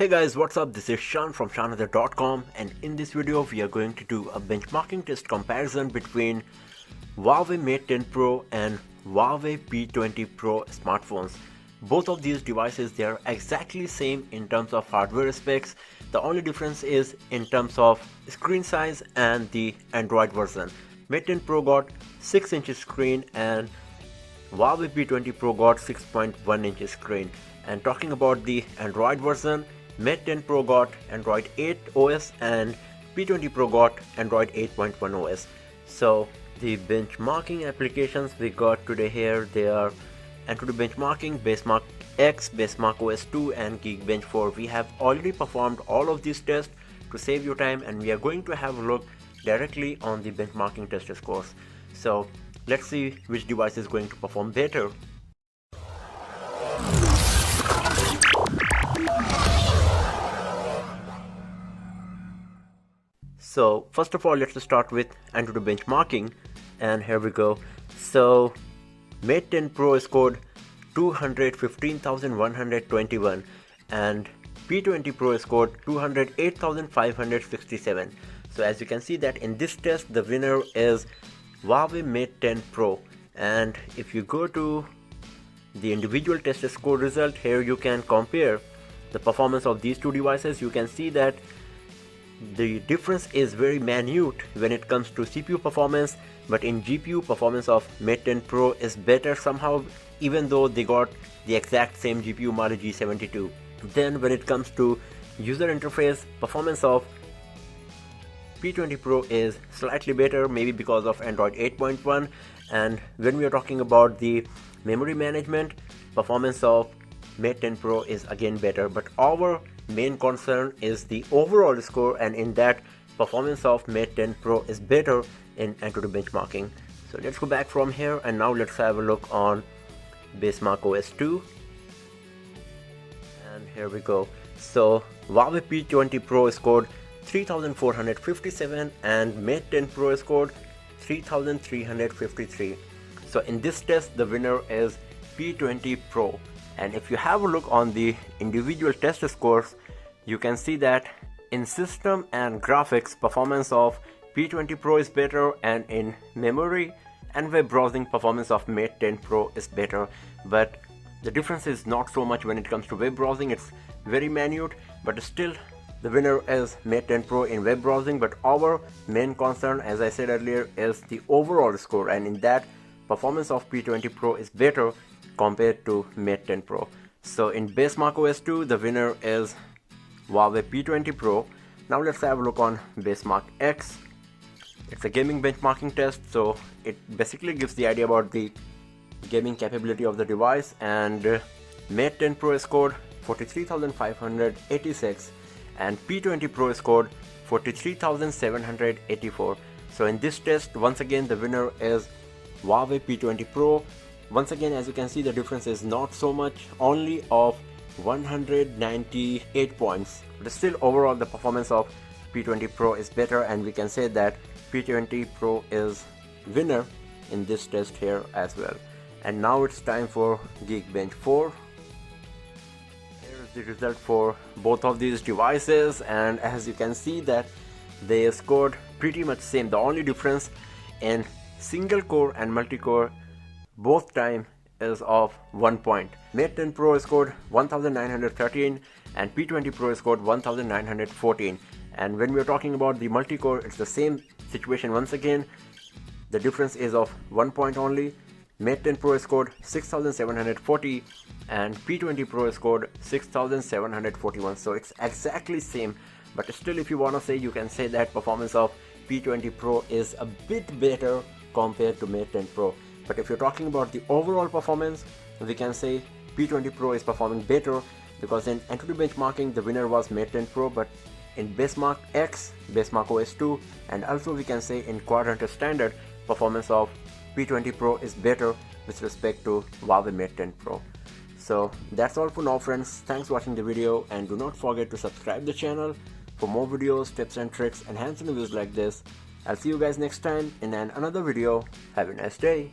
Hey guys, what's up? This is Shan from shanother.com, and in this video we are going to do a benchmarking test comparison between Huawei Mate 10 Pro and Huawei P20 Pro smartphones. Both of these devices, they are exactly same in terms of hardware specs. The only difference is in terms of screen size and the Android version. Mate 10 Pro got 6 inch screen and Huawei P20 Pro got 6.1 inch screen. And talking about the Android version, Mate 10 Pro got Android 8 OS and P20 Pro got Android 8.1 OS. So the benchmarking applications we got today here, they are Antutu benchmarking, Basemark X, Basemark OS 2 and Geekbench 4. We have already performed all of these tests to save you time, and we are going to have a look directly on the benchmarking test scores. So let's see which device is going to perform better. So first of all, let's start with Antutu benchmarking, and here we go. So Mate 10 Pro scored 215,121 and P20 Pro scored 208,567. So as you can see that in this test, the winner is Huawei Mate 10 Pro. And if you go to the individual test score result, here you can compare the performance of these two devices. You can see that the difference is very minute when it comes to CPU performance, but in GPU performance of Mate 10 Pro is better somehow, even though they got the exact same GPU Mali G72. Then when it comes to user interface, performance of P20 Pro is slightly better, maybe because of Android 8.1. And when we are talking about the memory management, performance of Mate 10 Pro is again better, but our main concern is the overall score, and in that, performance of Mate 10 Pro is better in Antutu benchmarking. So let's go back from here, and now let's have a look on Basemark OS 2. And here we go. So Huawei P20 Pro scored 3,457 and Mate 10 Pro scored 3,353. So in this test, the winner is P20 Pro. And if you have a look on the individual test scores, you can see that in system and graphics, performance of P20 Pro is better, and in memory and web browsing, performance of Mate 10 Pro is better. But the difference is not so much when it comes to web browsing. It's very minute, but still the winner is Mate 10 Pro in web browsing. But our main concern, as I said earlier, is the overall score, and in that, performance of P20 Pro is better compared to Mate 10 Pro. So in Basemark OS 2, the winner is Huawei P20 Pro. Now let's have a look on Basemark X. It's a gaming benchmarking test, so it basically gives the idea about the gaming capability of the device. And Mate 10 Pro scored 43,586 and P20 Pro scored 43,784. So in this test, once again, the winner is Huawei P20 Pro. Once again, as you can see, the difference is not so much, only of 198 points. But still, overall, the performance of P20 Pro is better, and we can say that P20 Pro is winner in this test here as well. And now it's time for Geekbench 4. Here is the result for both of these devices, and as you can see that they scored pretty much same. The only difference in single core and multi-core, both time is of 1 point. Mate 10 Pro scored 1913 and P20 Pro scored 1914. And when we are talking about the multi-core, it's the same situation once again. The difference is of 1 point only. Mate 10 Pro scored 6740 and P20 Pro scored 6741. So it's exactly same, but still, if you want to say, you can say that performance of P20 Pro is a bit better compared to Mate 10 Pro. But if you're talking about the overall performance, we can say P20 Pro is performing better, because in Antutu benchmarking, the winner was Mate 10 Pro, but in Basemark X, Basemark OS 2, and also we can say in Quadrant Standard, performance of P20 Pro is better with respect to Huawei Mate 10 Pro. So that's all for now, friends. Thanks for watching the video, and do not forget to subscribe the channel for more videos, tips and tricks, and hands-on reviews like this. I'll see you guys next time in another video. Have a nice day.